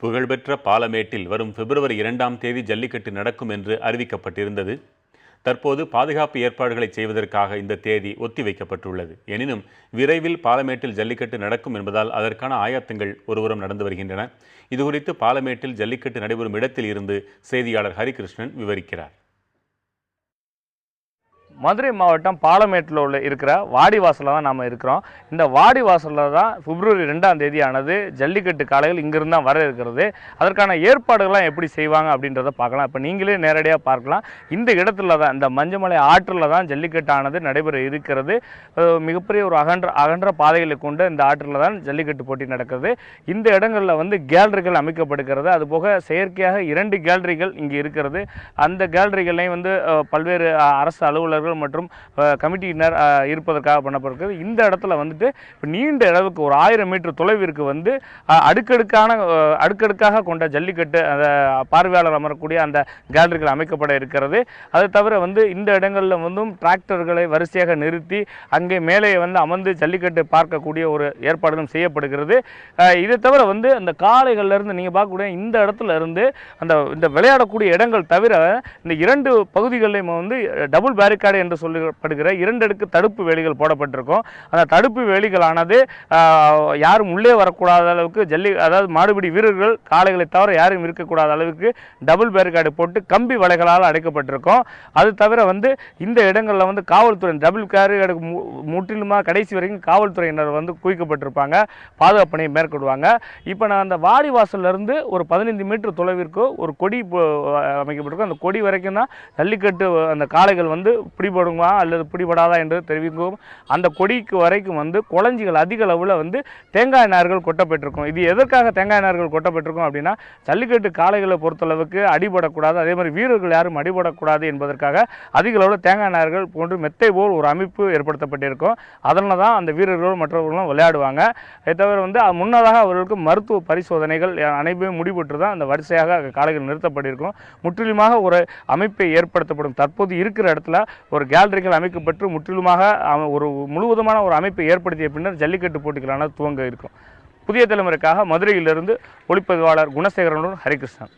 புகழ்பெற்ற பாலமேட்டில் வரும் பிப்ரவரி 2ஆம் தேதி ஜல்லிக்கட்டு நடக்கும் என்று அறிவிக்கப்பட்டிருந்தது. தற்போது பாதுகாப்பு ஏற்பாடுகளை செய்வதற்காக இந்த தேதி ஒத்திவைக்கப்பட்டுள்ளது. எனினும் விரைவில் பாலமேட்டில் ஜல்லிக்கட்டு நடக்கும் என்பதால் அதற்கான ஆயத்தங்கள் ஒருபுறம் நடந்து வருகின்றன. இதுகுறித்து பாலமேட்டில் ஜல்லிக்கட்டு நடைபெறும் இடத்தில் இருந்து செய்தியாளர் ஹரிகிருஷ்ணன் விவரிக்கிறார். மதுரை மாவட்டம் பாலமேட்டில் இருக்கிற வாடிவாசலில் தான் நாம் இருக்கிறோம். இந்த வாடிவாசலில் தான் பிப்ரவரி 2ஆம் தேதியானது ஜல்லிக்கட்டு காளைகள் இங்கிருந்து தான் வர இருக்கிறது. அதற்கான ஏற்பாடுகள்லாம் எப்படி செய்வாங்க அப்படின்றத பார்க்கலாம். இப்போ நீங்களே நேரடியாக பார்க்கலாம். இந்த இடத்துல தான், இந்த மஞ்சமலை ஆற்றில் தான் ஜல்லிக்கட்டானது நடைபெற இருக்கிறது. மிகப்பெரிய ஒரு அகன்ற பாதைகளை கொண்டு இந்த ஆற்றில் தான் ஜல்லிக்கட்டு போட்டி நடக்கிறது. இந்த இடங்களில் கேலரிகள் அமைக்கப்படுகிறது. அதுபோக செயற்கையாக 2 கேலரிகள் இங்கே இருக்கிறது. அந்த கேலரிகளையும் பல்வேறு அரசு அலுவலர்கள் மற்றும் கமிட்டியினர் இருப்பதற்காக பண்ணப்பட்டிருக்கிறது. இந்த இடத்துல இப்போ நீண்ட அளவுக்கு ஒரு 1000 மீட்டர் தொலைவிற்கு அடுக்கடுக்காக கொண்ட ஜல்லிக்கட்டு பார்வையாளர் அமரக்கூடிய அந்த கேலரிகள் அமைக்கப்பட இருக்கிறது. அதை தவிர இந்த இடங்களில் டிராக்டர்களை வரிசையாக நிறுத்தி அங்கே மேலே அமர்ந்து ஜல்லிக்கட்டு பார்க்கக்கூடிய ஒரு ஏற்பாடுகளும் செய்யப்படுகிறது. இதை தவிர அந்த காளைகள்லேருந்து நீங்கள் பார்க்கக்கூடிய இந்த இடத்துல இருந்து இந்த விளையாடக்கூடிய இடங்கள் தவிர இந்த 2 பகுதிகளிலும் டபுள் பேரிகார்டு என்று சொல்லப்படுகிற 2 அடுக்கு தடுப்பு வேலிகள் போடப்பட்டிருக்கும். அந்த தடுப்பு வேலிகளானது யாரும் உள்ளே வரக்கூடாத அளவுக்கு அதாவது மாடுபிடி வீரர்கள் காளைகளை தவிர யாரும் இருக்கக்கூடாத அளவுக்கு டபுள் பேரிகார்டு போட்டு கம்பி வலைகளால் அடைக்கப்பட்டிருக்கும். அது தவிர இந்த இடங்களில் காவல்துறை டபுள் பேரிகார்டு முற்றிலுமாக கடைசி வரைக்கும் காவல்துறையினர் குவிக்கப்பட்டிருப்பாங்க, பாதுகாப்பு பணியை மேற்கொள்வாங்க. இப்போ நான் அந்த வாடிவாசலிருந்து ஒரு 15 மீட்டர் தொலைவிற்கு ஒரு கொடி அமைக்கப்பட்டிருக்கும். அந்த கொடி வரைக்கும் தான் ஜல்லிக்கட்டு அந்த காளைகள் பிடிபடுமா அல்லது பிடிபடாதா என்று தெரிவிக்கும். அந்த கொடிக்கு வரைக்கும் குளஞ்சிகள் அதிக அளவில் தேங்காய் நார்கள் கொட்டப்பட்டிருக்கும். இது எதற்காக தேங்காய் நார்கள் கொட்டப்பட்டிருக்கும் அப்படின்னா, ஜல்லிக்கட்டு காளைகளை பொறுத்தளவுக்கு அடிபடக்கூடாது, அதே மாதிரி வீரர்கள் யாரும் அடிபடக்கூடாது என்பதற்காக அதிக அளவில் தேங்காய் நார்கள் போன்று மெத்தை போல் ஒரு அமைப்பு ஏற்படுத்தப்பட்டிருக்கும். அதனால தான் அந்த வீரர்கள் மற்றவர்களும் விளையாடுவாங்க. இதை தவிர முன்னதாக அவர்களுக்கு மருத்துவ பரிசோதனைகள் அனைத்தும் முடிவுற்று தான் அந்த வரிசையாக காளைகள் நிறுத்தப்பட்டிருக்கும். முற்றிலுமாக ஒரு அமைப்பை ஏற்படுத்தப்படும். தற்போது இருக்கிற இடத்துல ஒரு கேலரிகள் அமைக்கப்பட்டு முற்றிலுமாக ஒரு முழுவதுமான ஒரு அமைப்பை ஏற்படுத்திய பின்னர் ஜல்லிக்கட்டு போட்டிகளான துவங்க இருக்கும். புதிய தலைமுறைக்காக மதுரையிலிருந்து ஒளிப்பதிவாளர் குணசேகரனுடன் ஹரிகிருஷ்ணன்.